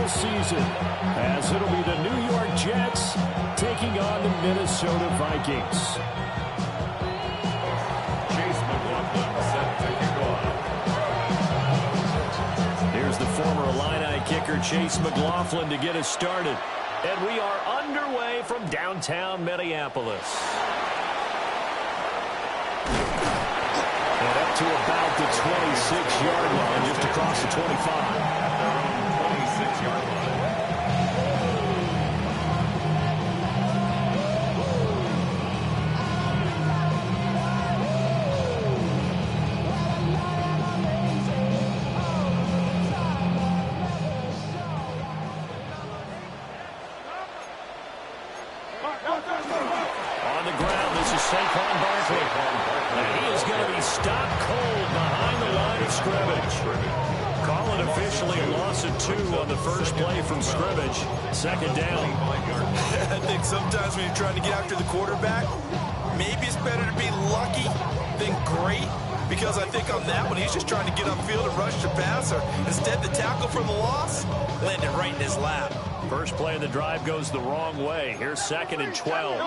postseason, as it'll be the New York Jets taking on the Minnesota Vikings. Chase McLaughlin set to kick off. Here's the former Illini kicker Chase McLaughlin to get us started. And we are underway from downtown Minneapolis. And up to about the 26-yard line, just across the 25. At their own 26-yard line. On the ground, this is Saquon Barkley. And he is going to be stopped cold behind the line of scrimmage. Call it officially a loss of 2 on the first play from scrimmage. Second down. I think sometimes when you're trying to get after the quarterback, maybe it's better to be lucky than great. Because I think on that one, he's just trying to get upfield and rush the passer. Instead, the tackle for the loss landed right in his lap. First play of the drive goes the wrong way. Here's 2nd and 12.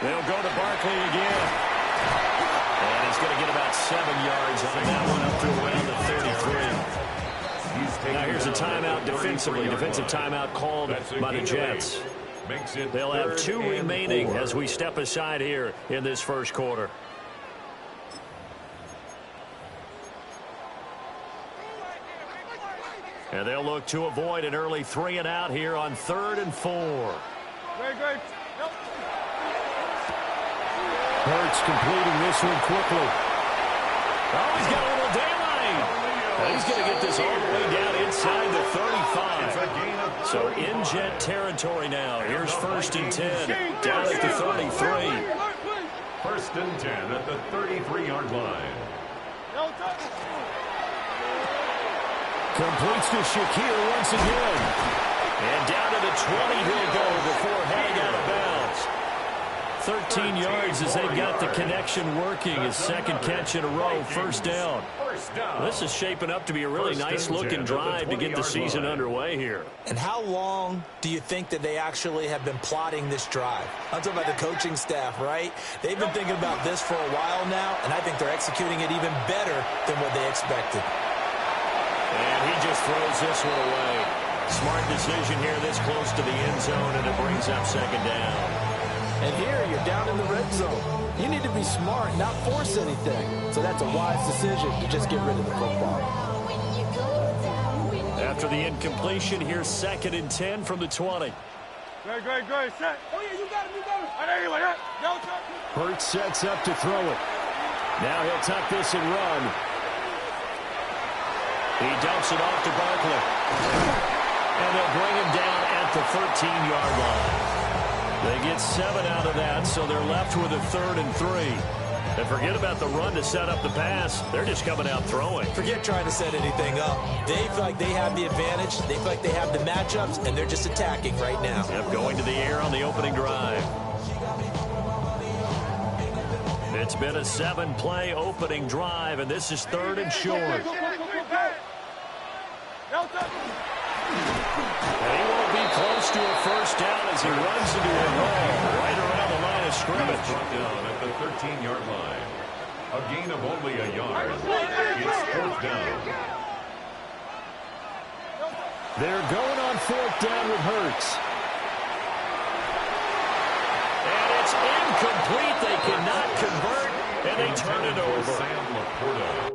They'll go to Barkley again. And he's going to get about 7 yards on that one up to around the 33. Now here's a timeout defensively. Defensive timeout called by the Jets. They'll have 2 remaining as we step aside here in this first quarter. And they'll look to avoid an early 3 and out here on 3rd and 4. Hurts completing this one quickly. Oh, he's got a little daylight. He's going to get this all the way down inside the 35. So in Jet territory now. Here's 1st and 10 down at the 33. 1st and 10 at the 33-yard line. Completes to Shakir once again. And down to the 20 he'll go before heading out of bounds. 13 yards as they've got the connection working. His 2nd catch in a row, 1st down. This is shaping up to be a really nice-looking drive to get the season underway here. And how long do you think that they actually have been plotting this drive? I'm talking about the coaching staff, right? They've been thinking about this for a while now, and I think they're executing it even better than what they expected. And he just throws this one away. Smart decision here this close to the end zone, and it brings up 2nd down. And here you're down in the red zone. You need to be smart, not force anything. So that's a wise decision to just get rid of the football. After the incompletion, here's 2nd and 10 from the 20. Great. Set. Oh, yeah, you got it. Hurts sets up to throw it. Now he'll tuck this and run. He dumps it off to Barkley. And they'll bring him down at the 13-yard line. They get 7 out of that, so they're left with a 3rd and 3. And forget about the run to set up the pass. They're just coming out throwing. Forget trying to set anything up. They feel like they have the advantage. They feel like they have the matchups, and they're just attacking right now. Yep, going to the air on the opening drive. It's been a 7-play opening drive, and this is 3rd and short. And he won't be close to a 1st down as he runs into a wall right around the line of scrimmage. Brought down at the 13-yard line. A gain of only a yard. It's 4th down. They're going on 4th down with Hurts. And it's incomplete. They cannot convert, and they turn it over. Sam Laporta.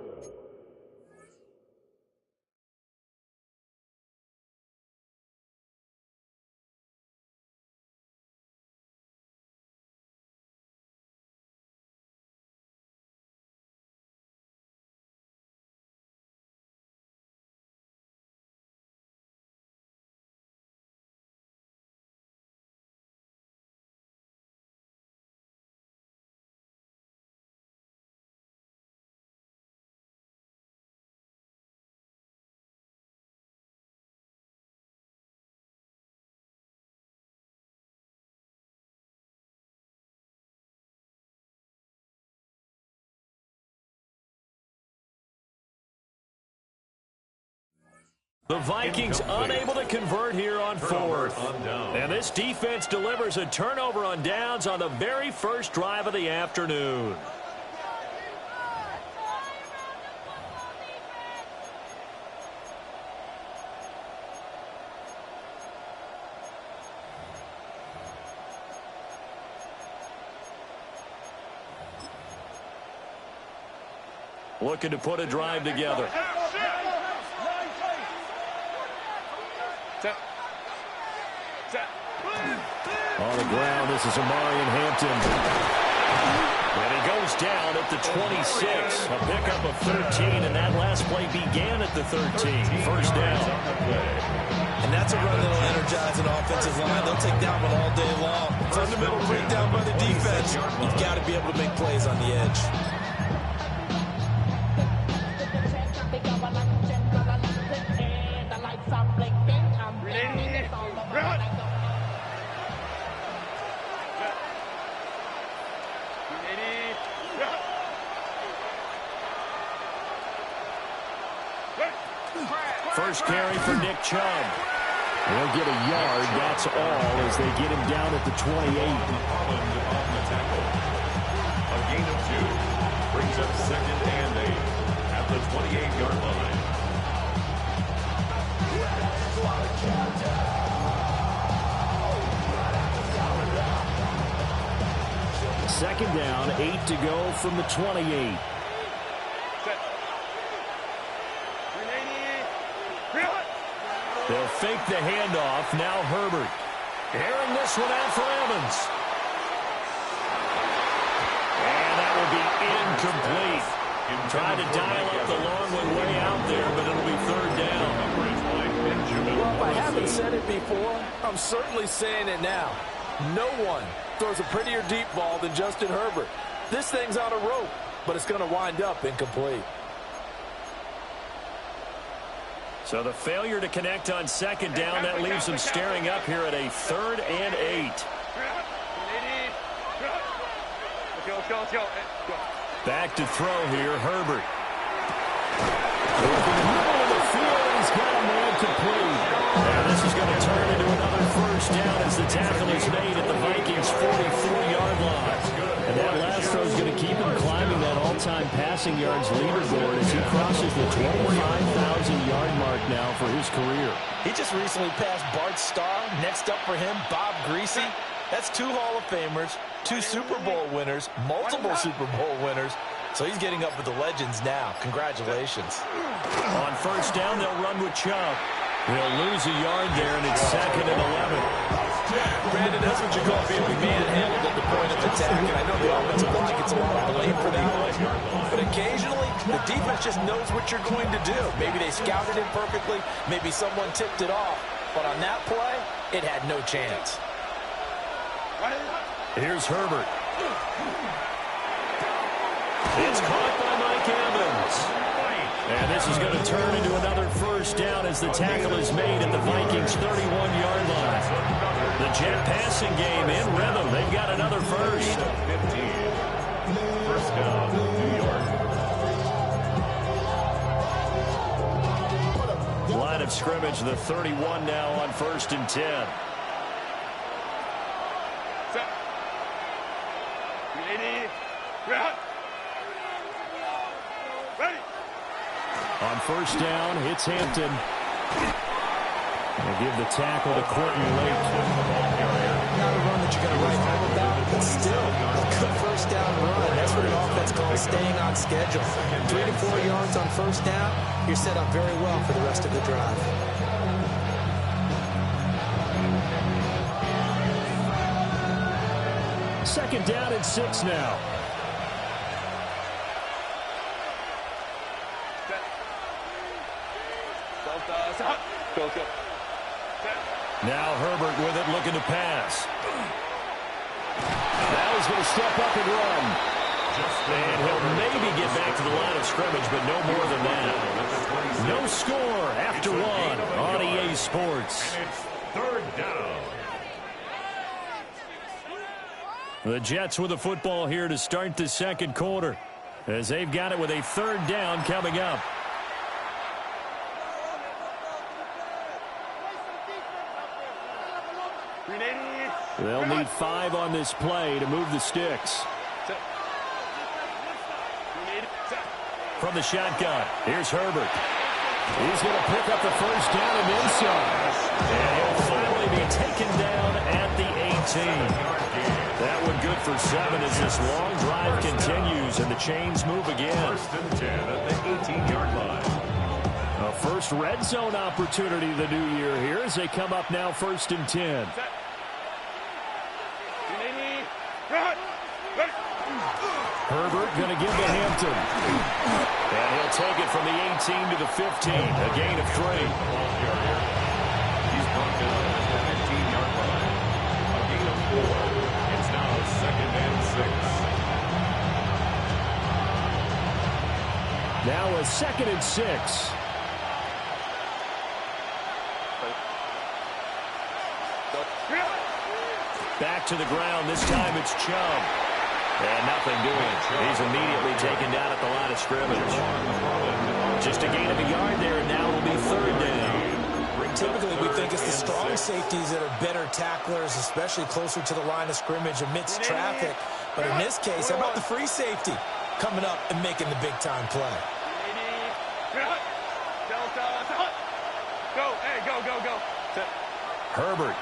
The Vikings unable to convert here on fourth. And this defense delivers a turnover on downs on the very first drive of the afternoon. Looking to put a drive together. On the ground, this is Omarion Hampton. And he goes down at the 26. A pickup of 13, and that last play began at the 13. First down. And that's a run that'll energize an offensive line. They'll take that one all day long. Fundamental breakdown by the defense. You've got to be able to make plays on the edge. First carry for Nick Chubb. They'll get a yard, that's all, as they get him down at the 28. Holland on the tackle. A gain of 2. Brings up 2nd and 8 at the 28-yard line. Second down, 8 to go from the 28. They'll fake the handoff. Now Herbert. Airing this one out for Evans. And that will be incomplete. Trying to dial up the long one way out there, but it'll be third down. Well, if I haven't said it before, I'm certainly saying it now. No one throws a prettier deep ball than Justin Herbert. This thing's on a rope, but it's going to wind up incomplete. So the failure to connect on second down, that leaves them staring up here at a 3rd and 8. Back to throw here, Herbert. Looking in the middle of the field, he's got a man complete. Now this is going to turn into another first down as the tackle is made at the Vikings' 44-yard line. And that last throw is going to keep him climbing that all-time passing yards leaderboard as he crosses the 25,000-yard mark now for his career. He just recently passed Bart Starr. Next up for him, Bob Greasy. That's 2 Hall of Famers, 2 Super Bowl winners, multiple Super Bowl winners. So he's getting up with the legends now. Congratulations. On first down, they'll run with Chubb. He'll lose a yard there, and it's 2nd and 11. Brandon, that's what you call being manhandled at the point of attack. And I know the offensive line gets a lot of blame for that one. But occasionally, the defense just knows what you're going to do. Maybe they scouted it perfectly. Maybe someone tipped it off. But on that play, it had no chance. Here's Herbert. It's caught by Mike Evans. And this is going to turn into another first down as the tackle is made at the Vikings' 31-yard line. The Jet passing game in rhythm. They've got another first. 15. First down, New York. Line of scrimmage, the 31 now on 1st and 10. On first down, it's Hampton. They'll give the tackle to Courtney Lake. Not a run that you're going to write home about, but still a good first down run. That's what an offense calls staying on schedule. 3 to 4 yards on first down, you're set up very well for the rest of the drive. Second down and 6 now. Now Herbert with it, looking to pass. Now he's going to step up and run. And he'll maybe get back to the line of scrimmage, but no more than that. No score after 1 on EA Sports. And it's 3rd down. The Jets with the football here to start the second quarter, as they've got it with a 3rd down coming up. They'll need 5 on this play to move the sticks. From the shotgun, here's Herbert. He's going to pick up the first down and then some. And he'll finally be taken down at the 18. That one good for 7 as this long drive continues and the chains move again. First and 10 at the 18-yard line. A first red zone opportunity the new year here as they come up now first and 10. Herbert going to give to Hampton. And he'll take it from the 18 to the 15. A gain of 3. He's brought down at the 15-yard line. A gain of 4. It's now second and 6. Now a second and 6. Back to the ground. This time it's Chubb. And nothing doing. He's immediately taken down at the line of scrimmage. Just a gain of a yard there, and now it'll be third down. Typically, we think it's the strong safeties that are better tacklers, especially closer to the line of scrimmage amidst traffic. But in this case, how about the free safety coming up and making the big-time play? Go, hey, go. Herbert.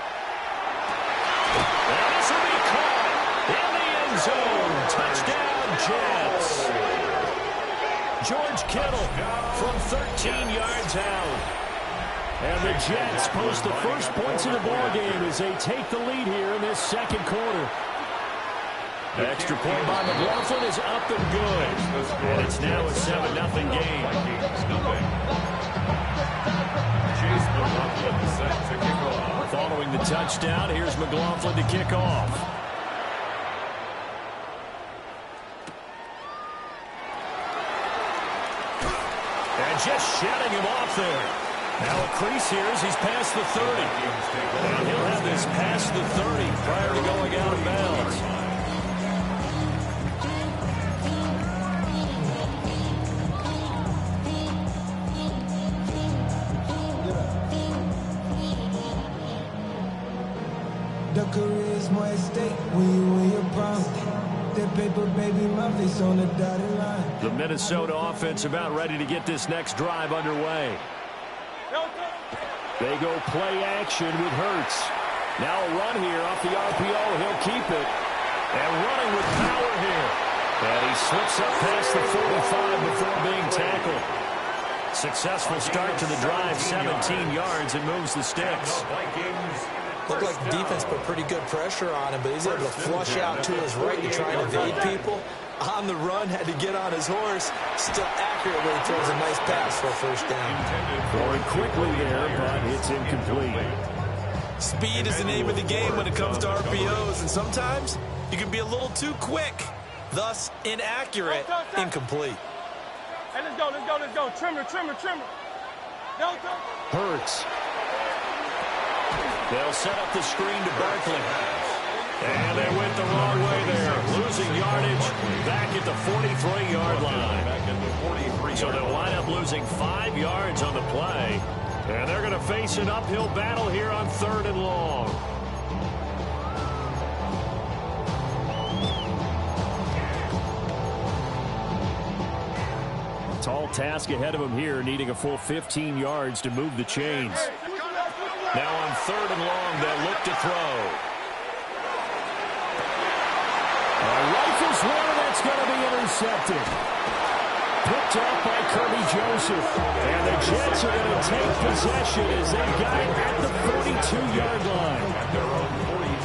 And this will be caught in the end zone. Touchdown, Jets. George Kittle from 13 yards out. And the Jets post the first points of the ballgame as they take the lead here in this second quarter. The extra point by McLaughlin is up and good. And it's now a 7-0 game. Chase McLaughlin set to kick off. Following the touchdown, here's McLaughlin to kick off. And just shutting him off there. Now a crease here as he's past the 30. And he'll have this past the 30 prior to going out of bounds. The career is more at stake when you win your prime. That paper, baby, my face on the dotted line. The Minnesota offense about ready to get this next drive underway. They go play action with Hurts. Now a run here off the RPO. He'll keep it. And running with power here. And he slips up past the 45 before being tackled. Successful start to the drive, 17 yards, and moves the sticks. Looked like the defense put pretty good pressure on him, but he's able to flush out to his right to try and evade people. On the run, had to get on his horse. Still accurately throws a nice pass for a first down. Throwing quickly there, but it's incomplete. Speed is the name of the game when it comes to RPOs, and sometimes you can be a little too quick, thus inaccurate, incomplete. Hey, let's go. Trimmer. Hurts. They'll set up the screen to Barkley. And they went the wrong way there. Losing yardage back at the 43-yard line. So they'll wind up losing 5 yards on the play. And they're going to face an uphill battle here on 3rd and long. Tall task ahead of him here, needing a full 15 yards to move the chains. Now on 3rd and long, they'll look to throw. Rifles one, that's going to be intercepted. Picked up by Kirby Joseph. And the Jets are going to take possession as they got it at the 42-yard line.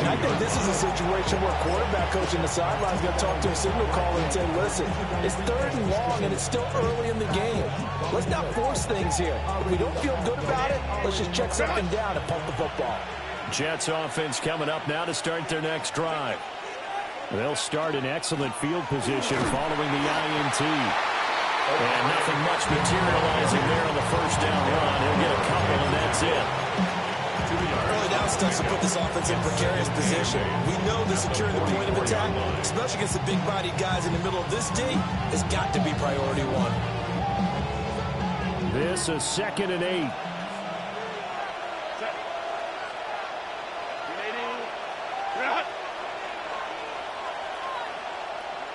And I think this is a situation where quarterback coach in the sideline is going to talk to a signal caller and say, listen, it's 3rd and long and it's still early in the game. Let's not force things here. If we don't feel good about it, let's just check something down and pump the football. Jets offense coming up now to start their next drive. They'll start in excellent field position following the INT. And nothing much materializing there on the first down run. He'll get a couple, and that's it. Early down stuff to put this offense in precarious position. We know that securing the point of attack, especially against the big-bodied guys in the middle of this D, has got to be priority one. This is 2nd and 8.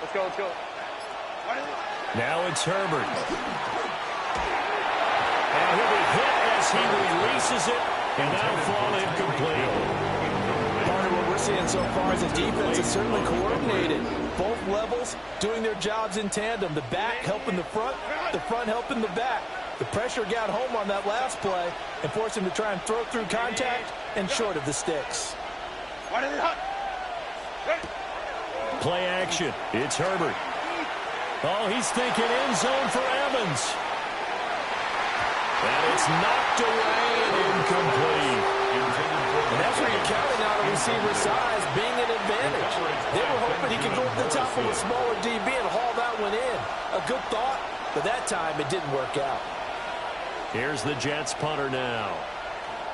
Let's go, let's go. Now it's Herbert. And he'll be hit as he releases it, and that'll fall incomplete. What we're seeing so far is the defense is certainly coordinated. Both levels doing their jobs in tandem. The back helping the front helping the back. The pressure got home on that last play and forced him to try and throw through contact and short of the sticks. Play action. It's Herbert. Oh, he's thinking end zone for Evans. And it's knocked away and incomplete. And that's where you're counting on a receiver's size being an advantage. They were hoping he could go up the top of a smaller DB and haul that one in. A good thought, but that time it didn't work out. Here's the Jets punter now,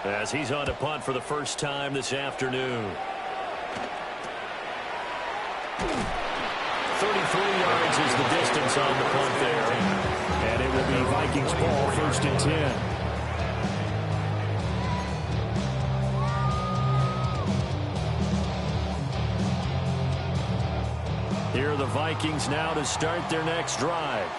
as he's on to punt for the first time this afternoon. 33 yards is the distance on the punt there. And it will be Vikings ball, 1st and 10. Here are the Vikings now to start their next drive.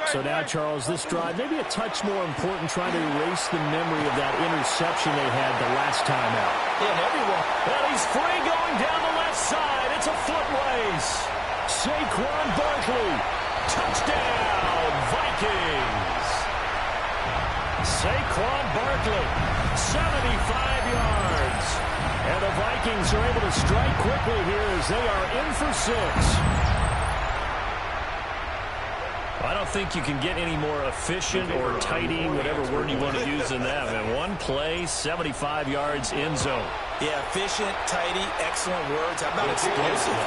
So now, Charles, this drive maybe a touch more important, trying to erase the memory of that interception they had the last time out. Yeah, everyone. And he's free going down the left side. It's a foot race. Saquon Barkley. Touchdown, Vikings. Saquon Barkley, 75 yards. And the Vikings are able to strike quickly here as they are in for 6. I don't think you can get any more efficient or tidy, whatever word you want to use in that. Man, one play, 75 yards, end zone. Yeah, efficient, tidy, excellent words. How about explosive?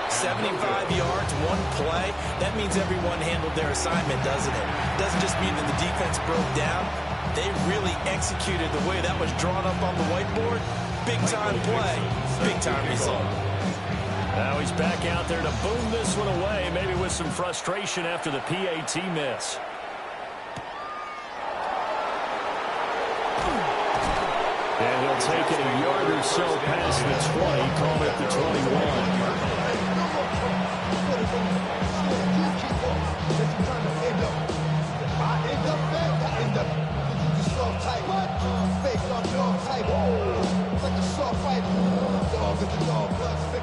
75 yards, one play. That means everyone handled their assignment, doesn't it? Doesn't just mean that the defense broke down. They really executed the way that was drawn up on the whiteboard. Big-time play, big-time result. Now he's back out there to boom this one away, maybe with some frustration after the PAT miss. And he'll take it a yard or so past the 20, call it the 21.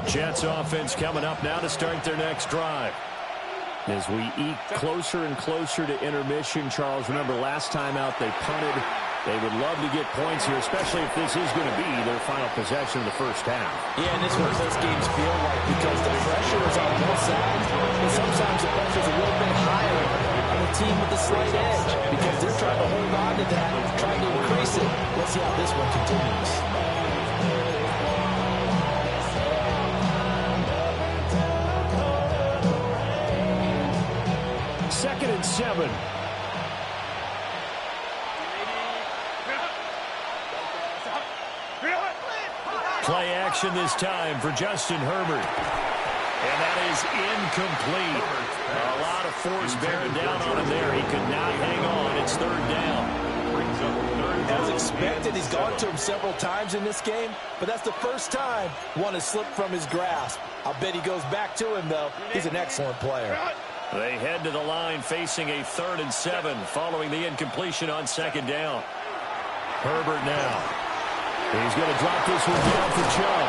Jets offense coming up now to start their next drive. As we eke closer and closer to intermission, Charles, remember last time out they punted. They would love to get points here, especially if this is going to be their final possession of the first half. Yeah, and this is what those games feel like because the pressure is on both sides, and sometimes the pressure is a little bit higher on the team with the slight edge because they're trying to hold on to that, trying to increase it. Let's see how this one continues. 2nd and 7. Play action this time for Justin Herbert. And that is incomplete. A lot of force bearing down on him there. He could not hang on. It's 3rd down. As expected, he's gone to him several times in this game, but that's the first time one has slipped from his grasp. I'll bet he goes back to him, though. He's an excellent player. They head to the line facing a 3rd and 7 following the incompletion on 2nd down. Herbert now. He's going to drop this one down for Chubb.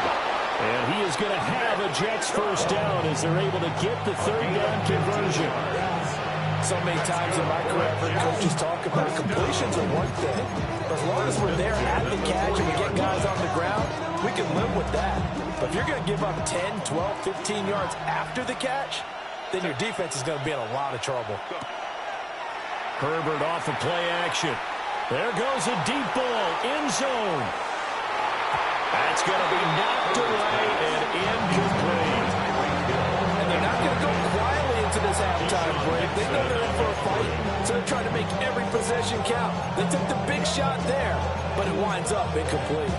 And he is going to have a Jets first down as they're able to get the 3rd down conversion. So many times in my career, I've heard coaches talk about completions are one thing. As long as we're there at the catch and we get guys on the ground, we can live with that. But if you're going to give up 10, 12, 15 yards after the catch, then your defense is going to be in a lot of trouble. Herbert off of play action. There goes a deep ball, end zone. That's going to be knocked away and incomplete. And they're not going to go quietly into this halftime break. They know they're in for a fight, so they're trying to make every possession count. They took the big shot there, but it winds up incomplete.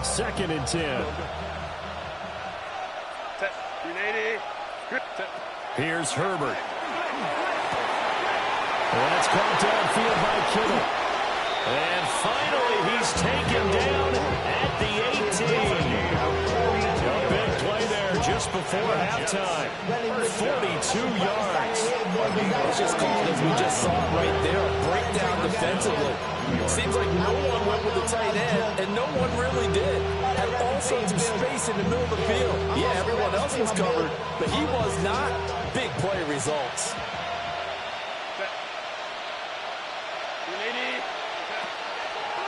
Second and 10. Here's Herbert. That's caught downfield by Kittle. And finally, he's taken down at the 18. A big play there just before halftime. 42 yards. It's just called, as we just saw it right there, a breakdown defensively. It seems like no one went with the tight end, and no one really did. Had all sorts of space in the middle of the field. Yeah, everyone else was covered, but he was not. Big play results.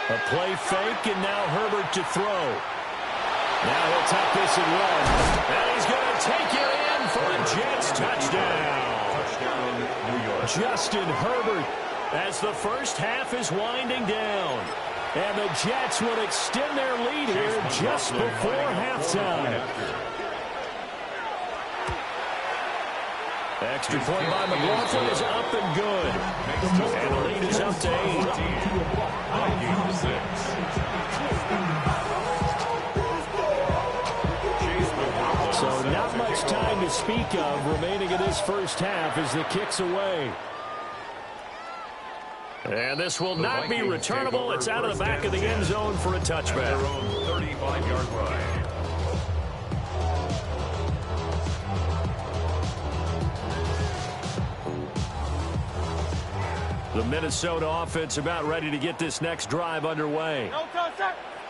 A play fake, and now Herbert to throw. Now he'll tuck this and run. And he's going to take it in for a Jets touchdown. Touchdown, New York. Justin Herbert, as the first half is winding down. And the Jets will extend their lead here just before halftime. Extra point by McLaughlin is up and good. And the lead is up to 8. So not much time to speak of remaining in this first half as the kick's away. And this will not be returnable. It's out of the back of the end zone for a touchback. Their own 35-yard line. The Minnesota offense about ready to get this next drive underway.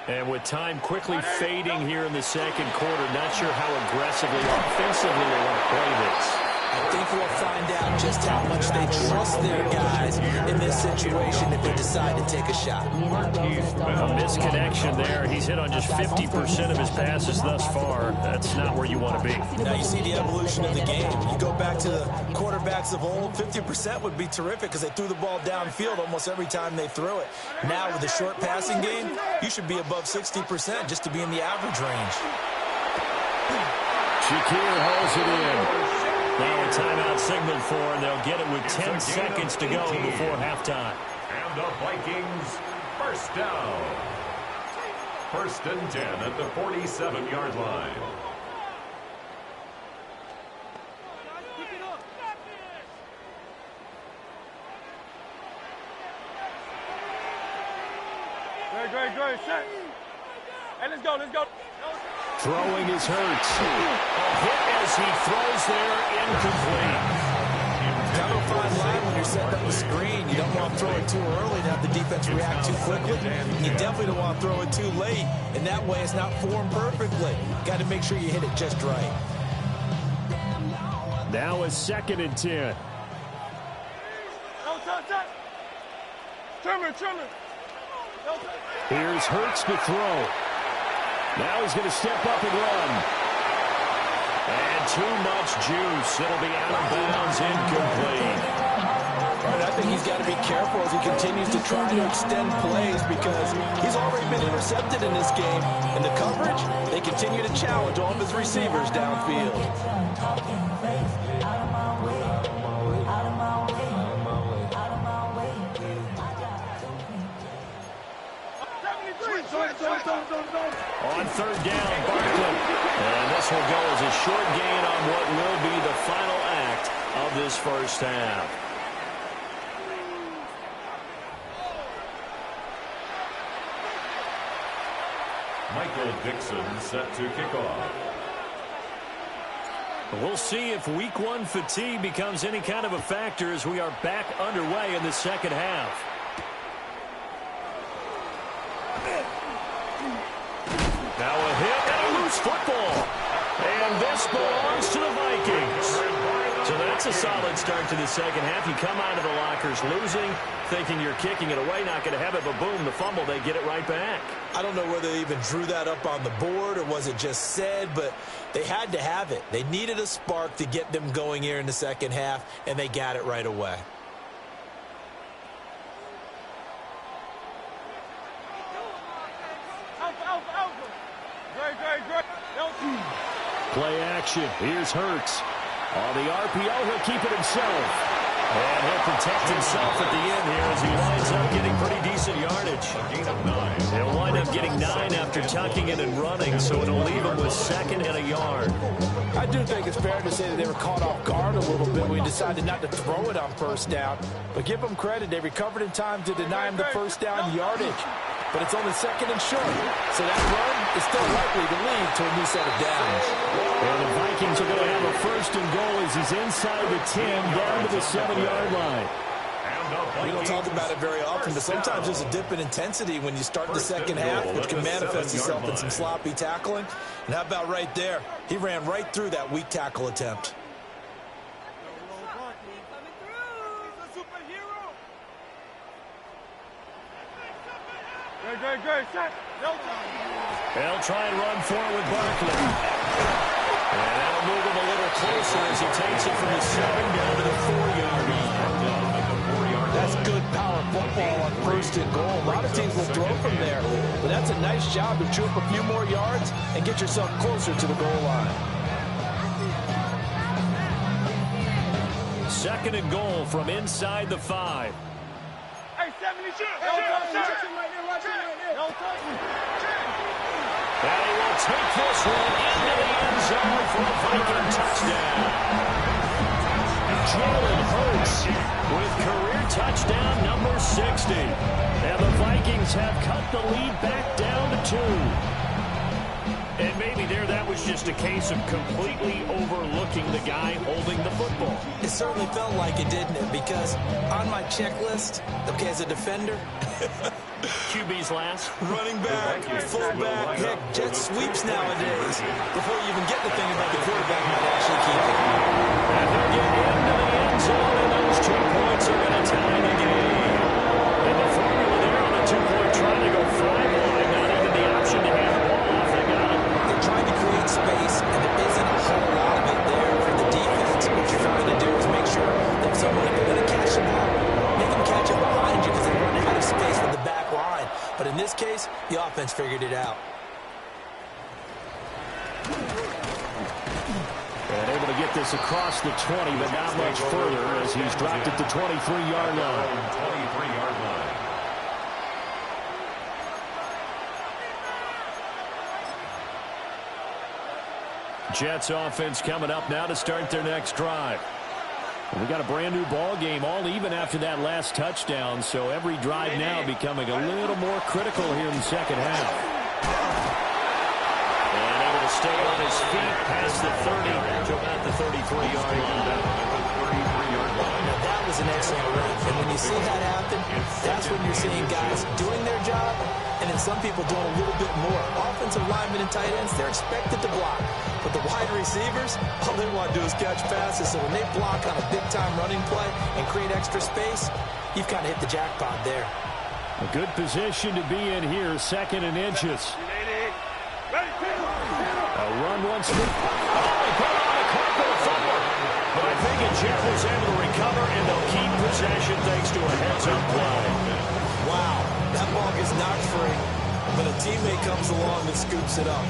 And with time quickly fading here in the second quarter, not sure how aggressively offensively they want to play this. I think we'll find out just how much they trust their guys in this situation if they decide to take a shot. A misconnection there. He's hit on just 50% of his passes thus far. That's not where you want to be. Now you see the evolution of the game. You go back to the quarterbacks of old, 50% would be terrific because they threw the ball downfield almost every time they threw it. Now with the short passing game, you should be above 60% just to be in the average range. Shakir holds it in. Now a timeout signaled for, and they'll get it with 10 seconds to go before halftime. And the Vikings first down. First and 10 at the 47-yard line. Great, set. Hey, let's go. Throwing is Hurts. A hit as he throws there, incomplete. Got to find line when you're setting up the screen. You don't want to throw it too early to have the defense react too quickly. You definitely don't want to throw it too late, and that way it's not formed perfectly. Got to make sure you hit it just right. Now a second and 10. Trimmer. Here's Hurts to throw. Now he's going to step up and run. And too much juice. It'll be out of bounds, incomplete. Right, I think he's got to be careful as he continues to try to extend plays because he's already been intercepted in this game. And the coverage, they continue to challenge all of his receivers downfield. On third down, Barkley. And this will go as a short gain on what will be the final act of this first half. Michael Dixon set to kick off. We'll see if week one fatigue becomes any kind of a factor as we are back underway in the second half. Now a hit and a loose football. And this belongs to the Vikings. So that's a solid start to the second half. You come out of the lockers losing, thinking you're kicking it away, not going to have it, but boom, the fumble, they get it right back. I don't know whether they even drew that up on the board or was it just said, but they had to have it. They needed a spark to get them going here in the second half, and they got it right away. Play action. Here's Hurts. On the RPO, he'll keep it himself. And he'll protect himself at the end here as he winds up getting pretty decent yardage. He'll wind up getting 9 after tucking it and running, so it'll leave him with 2nd and a yard. I do think it's fair to say that they were caught off guard a little bit when we decided not to throw it on first down. But give them credit. They recovered in time to deny him the first down yardage. But it's only 2nd and short. So that run is still likely to lead to a new set of downs. And the Vikings are going to have a 1st and goal as he's inside the 10 down to the 7-yard line. We don't talk about it very often, but sometimes there's a dip in intensity when you start the second half, which can manifest itself in some sloppy tackling. And how about right there? He ran right through that weak tackle attempt. They'll try and run for it with Barkley. And that'll move him a little closer as he takes it from the 7 down to the 4-yard line. That's good power football on 1st and goal. A lot of teams will throw from there, but that's a nice job to chew up a few more yards and get yourself closer to the goal line. 2nd and goal from inside the 5. Hey, 70, shoot! And he will take this one into the end zone for a Viking touchdown. Jalen Hurts with career touchdown number 60. And the Vikings have cut the lead back down to 2. And maybe there that was just a case of completely overlooking the guy holding the football. It certainly felt like it, didn't it? Because on my checklist, okay, as a defender, QB's last. running back, fullback, heck, jet sweeps nowadays. Before you even get the thing about the quarterback might actually keep it. And they'll get into the end zone, and those 2 points are going to tie the game. And the formula there on a 2-point try to go 5 wide, not even the option to hand the ball off. They got it. They're trying to create space, and there isn't a whole lot of it there for the defense. What you're trying to do is make sure that someone, if they're going to catch the ball, make them catch it behind you because they run out of space with the back line. But in this case, the offense figured it out. And able to get this across the 20, but not much further as he's dropped it to 23-yard line. 23-yard line. Jets offense coming up now to start their next drive. We got a brand new ball game, all even after that last touchdown, so every drive now becoming a little more critical here in the second half. And able to stay on his feet past the 30 to about the 33-yard line. Now, that was an excellent run. And when you see that happen, that's when you're seeing guys doing their job, and then some people doing a little bit more. Offensive linemen and tight ends, they're expected to block. But the wide receivers, all they want to do is catch passes. So when they block on a big-time running play and create extra space, you've kind of hit the jackpot there. A good position to be in here, 2nd and inches. A run once more. They put on a couple of fumble. But I think Jet was able to recover, and they'll keep possession thanks to a heads-up play. Wow, that ball gets knocked free, but a teammate comes along and scoops it up.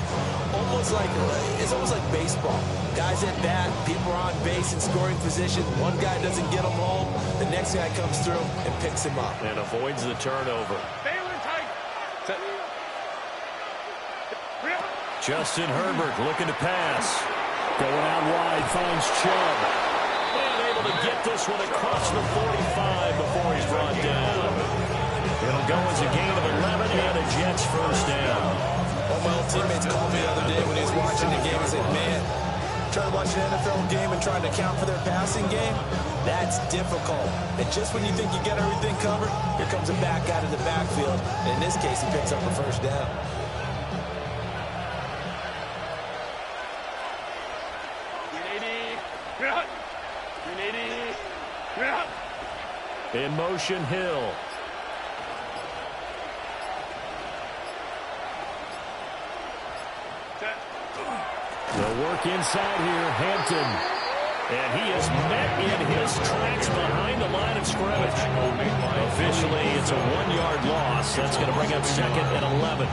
It's almost like baseball. Guys at bat, people are on base in scoring position. One guy doesn't get him home. The next guy comes through and picks him up. And avoids the turnover. Justin Herbert looking to pass. Going out wide, finds Chubb. And able to get this one across the 45 before he's brought down. It'll go as a gain of 11 and a Jets first down. One of my old teammates called me the other day when he was watching the game and said, man, trying to watch an NFL game and trying to account for their passing game, that's difficult. And just when you think you get everything covered, here comes a back out of the backfield. And in this case, he picks up a first down. In motion, Hill. They'll work inside here. Hampton And he is met in his tracks behind the line of scrimmage. Officially, it's a 1-yard loss. That's going to bring up 2nd and 11.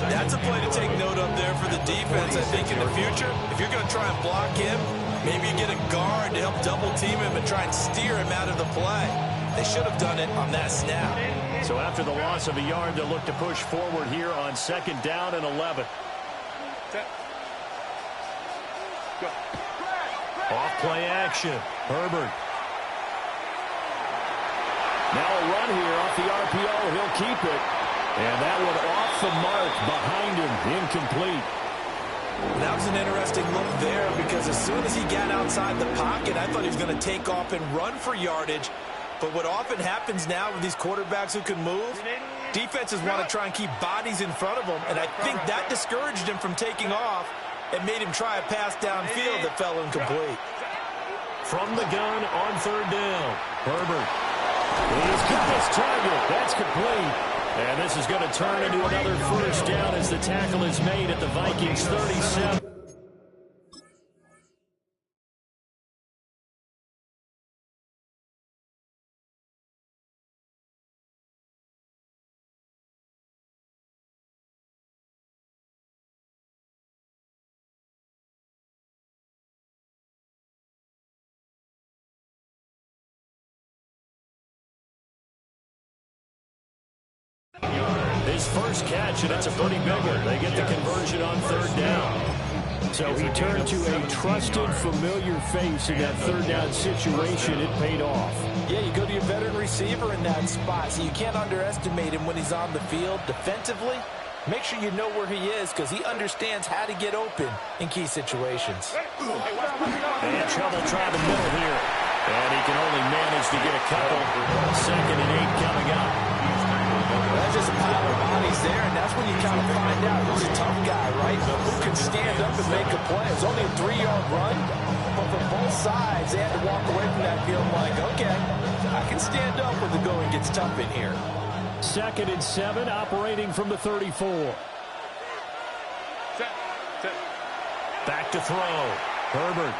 That's a play to take note of there for the defense, I think, in the future. If you're going to try and block him, maybe you get a guard to help double-team him and try and steer him out of the play. They should have done it on that snap. So after the loss of a yard, they'll look to push forward here on 2nd down and 11. Off play action. Herbert. Now a run here off the RPO. He'll keep it. And that one off the mark behind him. Incomplete. That was an interesting look there because as soon as he got outside the pocket, I thought he was going to take off and run for yardage. But what often happens now with these quarterbacks who can move, defenses want to try and keep bodies in front of them, and I think that discouraged him from taking off and made him try a pass downfield that fell incomplete. From the gun on 3rd down, Herbert. He's got his target. That's complete. And this is going to turn into another 1st down as the tackle is made at the Vikings 37. His first catch, and it's a pretty big one. They get the conversion on 3rd down. So he turned to a trusted, familiar face in that 3rd down situation. It paid off. Yeah, you go to your veteran receiver in that spot, so you can't underestimate him when he's on the field. Defensively, make sure you know where he is because he understands how to get open in key situations. And trouble trying the middle here. And he can only manage to get a couple. 2nd and 8 coming up. That's just a pile of bodies there, and that's when you kind of find out who's a tough guy, right? Who can stand up and make a play. It's only a 3-yard run, but for both sides, they had to walk away from that feeling like, okay, I can stand up when the going gets tough in here. 2nd and 7, operating from the 34. Back to throw. Herbert.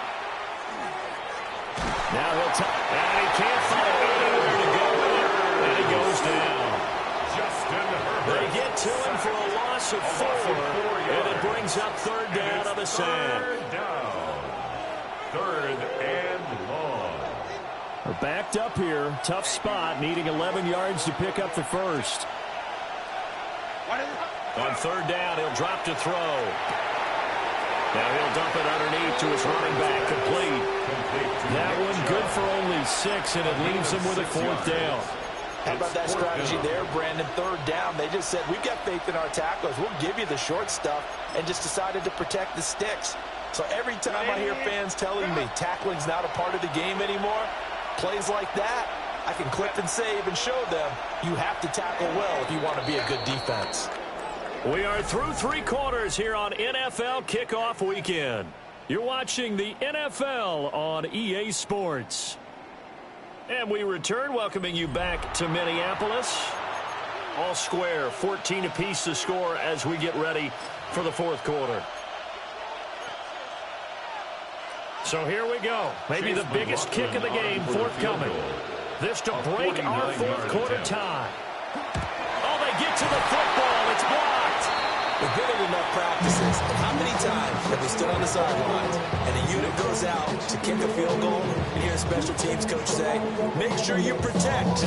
Now he'll and he can't find anywhere to go with it, and he goes down. They get to him for a loss of 4, and it brings up 3rd down on the sand. 3rd and long. We're backed up here. Tough spot, needing 11 yards to pick up the first. On 3rd down, he'll drop to throw. Now he'll dump it underneath to his running back, complete. That one good for only 6, and it leaves him with a 4th down. How about that strategy there, Brandon? 3rd down, they just said, we've got faith in our tacklers. We'll give you the short stuff, and just decided to protect the sticks. So every time I hear fans telling me tackling's not a part of the game anymore, plays like that, I can clip and save and show them you have to tackle well if you want to be a good defense. We are through 3 quarters here on NFL Kickoff Weekend. You're watching the NFL on EA Sports. And we return, welcoming you back to Minneapolis. All square, 14 apiece to score as we get ready for the 4th quarter. So here we go. Maybe the biggest kick of the game forthcoming. This to break our 4th quarter tie. Oh, they get to the football. It's blocked. We've been in enough practices, and how many times have we stood on the sidelines and a unit goes out to kick a field goal and hear a special teams coach say, make sure you protect.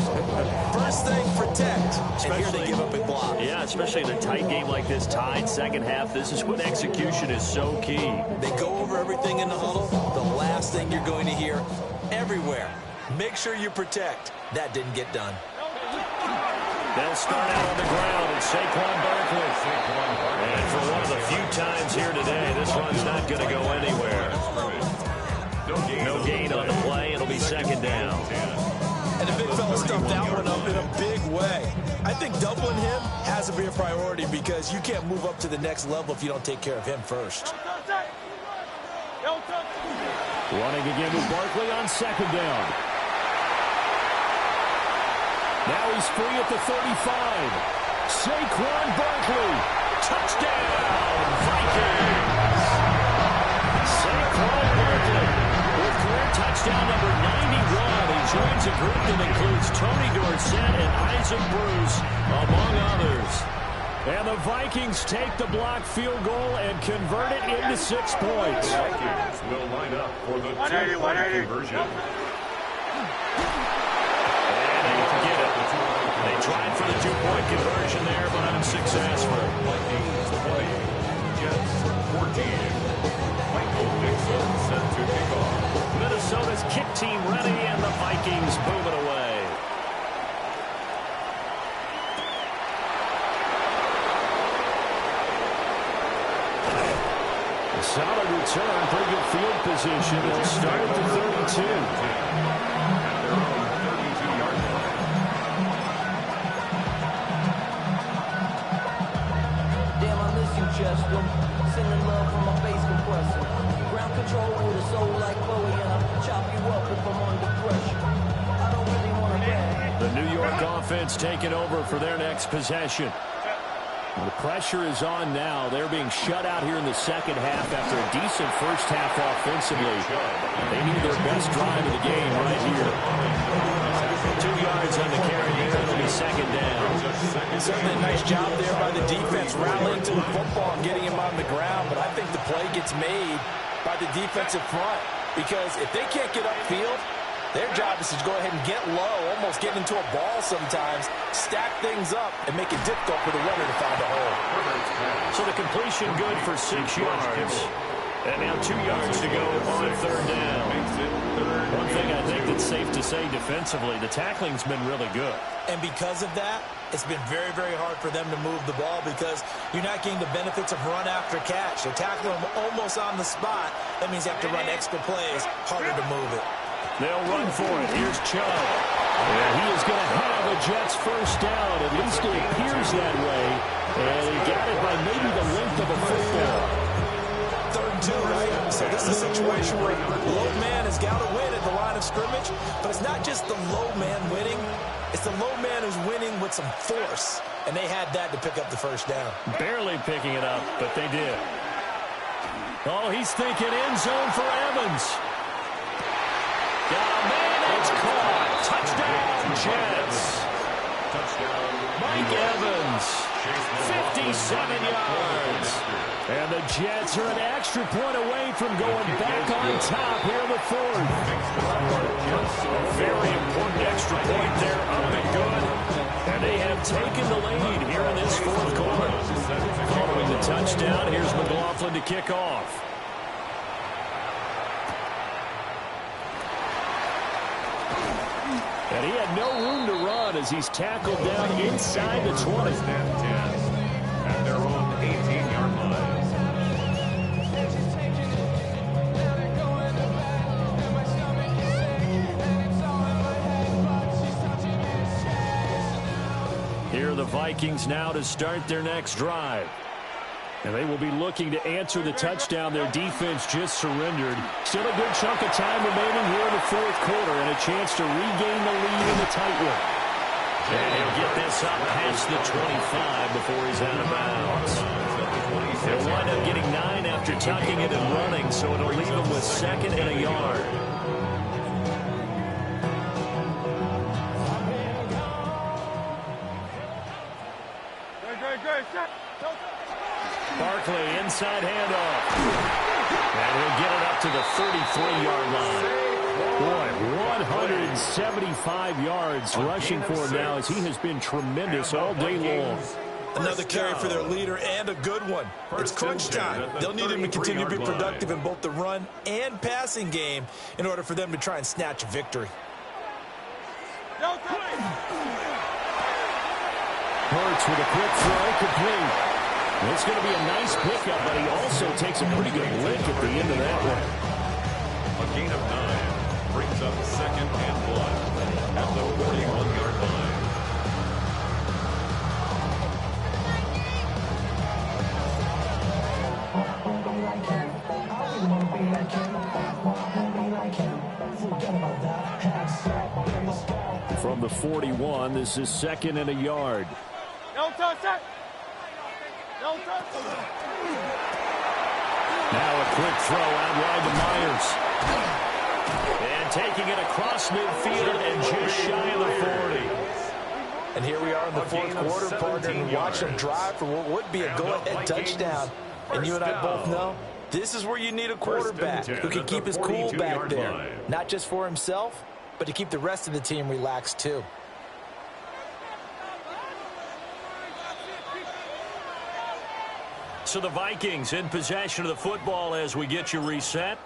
First thing, protect. And here they give up and block. Yeah, especially in a tight game like this, tied 2nd half. This is when execution is so key. They go over everything in the huddle. The last thing you're going to hear everywhere, make sure you protect. That didn't get done. They'll start out on the ground, and Saquon Barkley. And for one of the few times here today, this run's not going to go anywhere. No gain on the play. It'll be 2nd down. And the big fella stuffed that one up in a big way. I think doubling him has to be a priority because you can't move up to the next level if you don't take care of him first. Running again with Barkley on 2nd down. Now he's free at the 35. Saquon Barkley. Touchdown, Vikings. Saquon Barkley with career That includes Tony Dorsett and Isaac Bruce, among others. And the Vikings take the blocked field goal and convert it into 6 points. The Vikings will line up for the two-point conversion. They tried for the 2-point conversion there, but unsuccessful. Vikings 20, Jets 14. Michael Dixon set to kick off. Minnesota's kick team ready, and the Vikings boom it away. A solid return, pretty good field position. They'll start at the 32. Chester, sending love from my face compressor. Ground control with a soul like Chloe, and I'll chop you up if I'm under pressure. I don't really want to rap. The New York offense taking over for their next possession. The pressure is on now. They're being shut out here in the second half after a decent first half offensively. They need their best drive of the game right here. 2 yards on the carry here. It'll be second down. Certainly a nice job there by the defense rallying to the football and getting him on the ground, but I think the play gets made by the defensive front because if they can't get upfield, their job is to go ahead and get low, almost get into a ball sometimes, stack things up, and make it difficult for the runner to find a hole. So the completion good for 6 yards. And now 2 yards to go on third down. One thing I think that's safe to say defensively, the tackling's been really good. And because of that, it's been very, very hard for them to move the ball because you're not getting the benefits of run after catch. They're tackling them almost on the spot. That means you have to run extra plays, harder to move it. They'll run for it. Here's Chubb. And he is going to have a Jets first down. At least it appears that way. And he got it by maybe the length of a football. 3rd and 2, right? So this is a situation where the low man has got to win at the line of scrimmage, but it's not just the low man winning. It's the low man who's winning with some force, and they had that to pick up the first down. Barely picking it up, but they did. Oh, he's thinking end zone for Evans. Got a man, it's caught. Touchdown, Jets. Touchdown, Mike Evans, 57 yards. And the Jets are an extra point away from going back on top here in the 4th. A very important extra point there, up and good. And they have taken the lead here in this 4th quarter. Following the touchdown, here's McLaughlin to kick off. And he had no room to run as he's tackled down inside the 20. At their own 18-yard line. Here are the Vikings now to start their next drive. And they will be looking to answer the touchdown their defense just surrendered. Still a good chunk of time remaining here in the 4th quarter and a chance to regain the lead in the tight one. And he'll get this up past the 25 before he's out of bounds. They'll wind up getting 9 after tucking it and running, so it'll leave them with 2nd and a yard. Barkley, inside handoff. And he'll get it up to the 33-yard line. Boy, 175 yards rushing for him now as he has been tremendous all day long. Another carry for their leader and a good one. It's crunch time. They'll need him to continue to be productive in both the run and passing game in order for them to try and snatch a victory. Hurts with a quick throw, complete. It's going to be a nice pickup, but he also takes a pretty good lick at the end of that one. A gain of 9 brings up 2nd and 1 at the 41-yard line. From the 41, this is 2nd and a yard. No touch that. No touch. Now a quick throw out wide to Myers. And taking it across midfield and just shy of the 40. And here we are in the fourth quarter, partner, and watch them drive for what would be a go-ahead touchdown. And you and I both know this is where you need a quarterback who can keep his cool back there. Not just for himself, but to keep the rest of the team relaxed too. So the Vikings in possession of the football as we get you reset.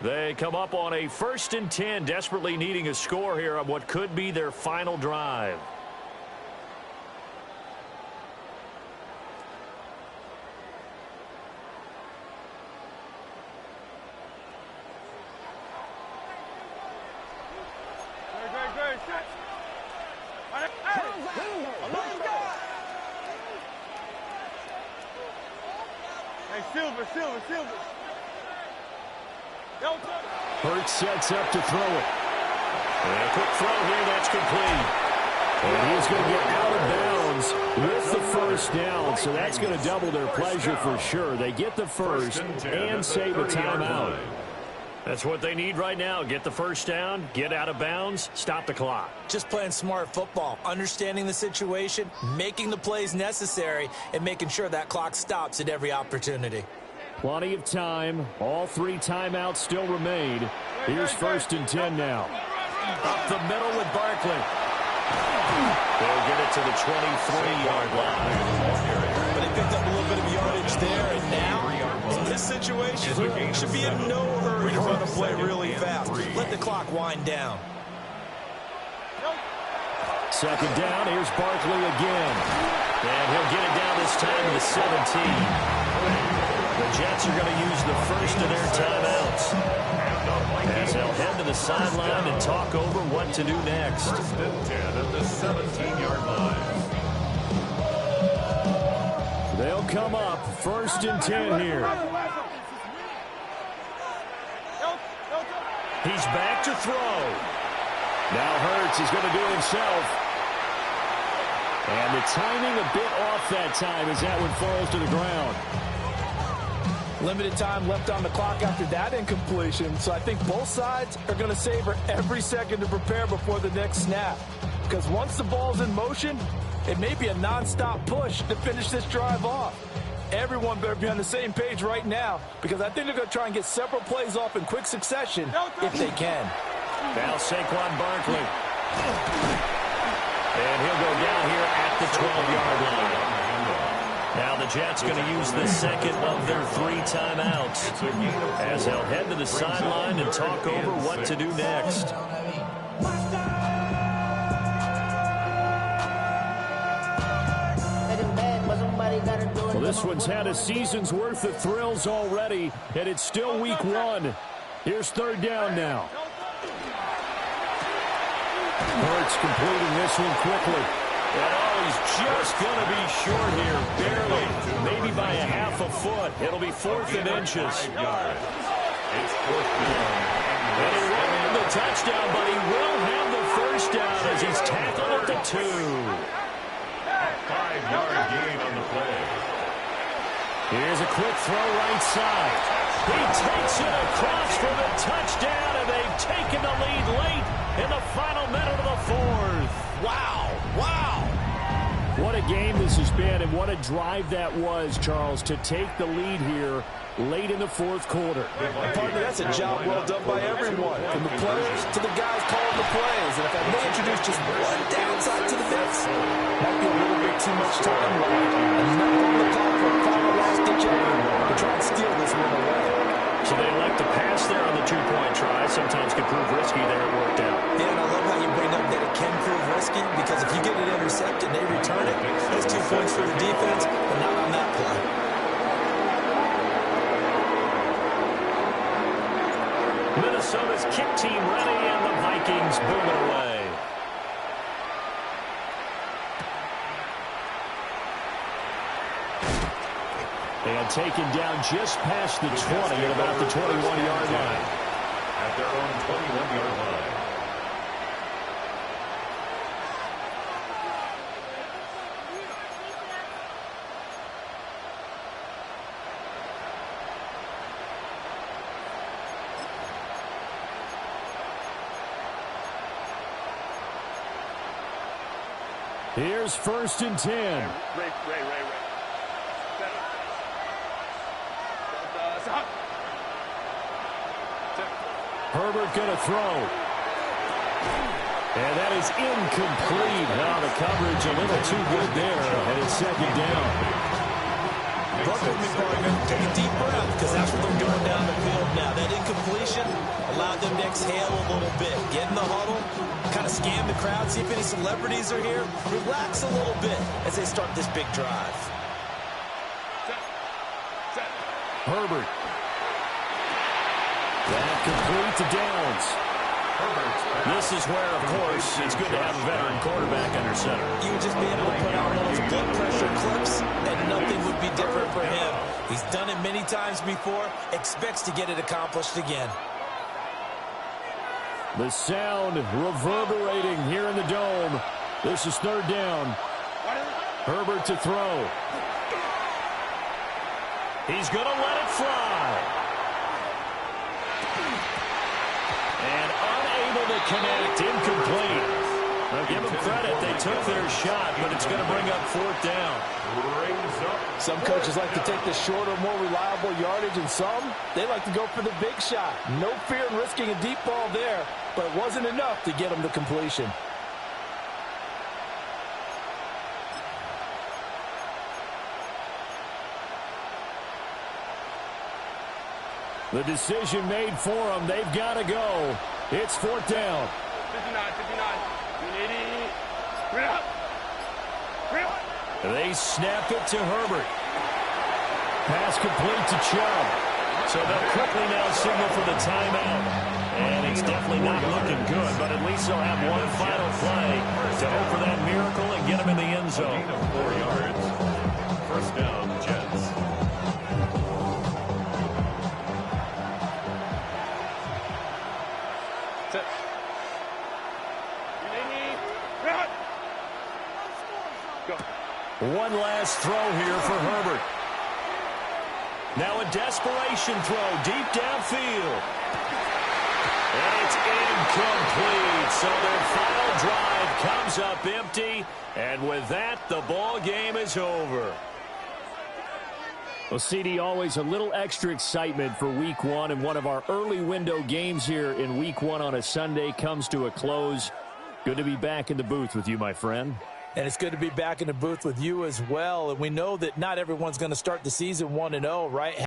They come up on a 1st and 10, desperately needing a score here on what could be their final drive. Silver. Hurts sets up to throw it. And a quick throw here, that's complete. And he's going to get out of bounds with the first down, so that's going to double their pleasure for sure. They get the first and save a timeout. That's what they need right now. Get the first down, get out of bounds, stop the clock. Just playing smart football, understanding the situation, making the plays necessary, and making sure that clock stops at every opportunity. Plenty of time. All 3 timeouts still remain. Here's 1st and 10 now. Up the middle with Barkley. They'll get it to the 23-yard line. But he picked up a little bit of yardage there, and now, in this situation, should be in no hurry to run a play really fast. Let the clock wind down. 2nd down. Here's Barkley again. And he'll get it down this time to the 17. The Jets are going to use the first of their timeouts, as they'll head to the sideline and talk over what to do next. 1st and 10 at the 17-yard line. They'll come up 1st and 10 here. He's back to throw. Now Hurts is going to do it himself. And the timing a bit off that time as that one falls to the ground. Limited time left on the clock after that incompletion, so I think both sides are going to savor every second to prepare before the next snap. Because once the ball's in motion, it may be a non-stop push to finish this drive off. Everyone better be on the same page right now, because I think they're going to try and get several plays off in quick succession if they can. Now Saquon Barkley. And he'll go down here at the 12-yard line. Now the Jets going to use the second of their 3 timeouts, as they'll head to the sideline and talk over what to do next. Well, this one's had a season's worth of thrills already, and it's still week 1. Here's 3rd down now. Hurts completing this one quickly. And he's just going to be short here, barely, maybe by a half a foot. It'll be 4th and inches. It's 4th down. And he won't have the touchdown, but he will have the first down as he's tackled at the 2. 5-yard gain on the play. Here's a quick throw right side. He takes it across for the touchdown, and they've taken the lead late in the final minute of the 4th. Wow. What a game this has been, and what a drive that was, Charles, to take the lead here late in the 4th quarter. Partner, that's a job well done by everyone, from the players to the guys calling the plays. And if I may introduce just one downside to the mix, might be a little bit too much time left. Enough on the clock for a final last-ditch effort to try and steal this one away. So they elect to pass there on the 2-point try. Sometimes could prove risky there. It worked out. Yeah, and I love how you bring up that it can prove risky, because if you get it intercepted and they return it, that's 2 points for the defense, but not on that play. Minnesota's kick team ready, and the Vikings booming away. And taken down just past the 20 at about the 21-yard line. At their own 21-yard line. Here's 1st and 10. Ray. Herbert going to throw. And that is incomplete. Now the coverage a little too good there, and it's 2nd down. Work with me, partner. Take a deep breath, because that's what they're doing down the field now. That incompletion allowed them to exhale a little bit. Get in the huddle, kind of scan the crowd, see if any celebrities are here. Relax a little bit as they start this big drive. Herbert. That complete to Downs. This is where, of course, it's good to have a veteran quarterback under center. You would just be able to put out those blood pressure clips, and nothing would be different for him. He's done it many times before, expects to get it accomplished again. The sound reverberating here in the dome. This is 3rd down. Herbert to throw. He's going to let it fly. And unable to connect, incomplete. Now give them credit, they took their shot, but it's going to bring up 4th down. Some coaches like to take the shorter, more reliable yardage, and some, they like to go for the big shot. No fear in risking a deep ball there, but it wasn't enough to get them to completion. The decision made for them. They've got to go. It's 4th down. 59. They snap it to Herbert. Pass complete to Chubb. So they'll quickly now signal for the timeout. And it's definitely not looking good, but at least they'll have one final play to hope for that miracle and get them in the end zone. 4 yards. 1st down, Jets. One last throw here for Herbert. Now a desperation throw deep downfield. And it's incomplete. So their final drive comes up empty. And with that, the ball game is over. Well, CD, always a little extra excitement for Week 1. And one of our early window games here in Week 1 on a Sunday comes to a close. Good to be back in the booth with you, my friend. And it's good to be back in the booth with you as well. And we know that not everyone's going to start the season 1-0, right?